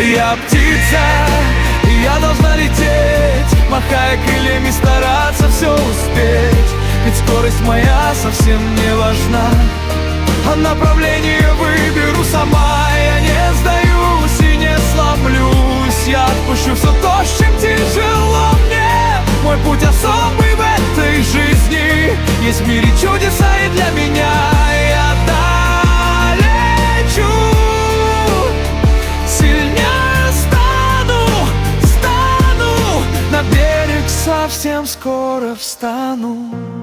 Я птица, и я должна лететь, махая крыльями, стараться все успеть. Ведь скорость моя совсем не важна, а направление выберу сама. Я не сдаюсь и не сломлюсь, я отпущу все то, с чем тяжело мне. Мой путь особый в этой жизни, есть в мире чудеса и для меня. Я долечу, сильнее стану, на берег совсем скоро встану.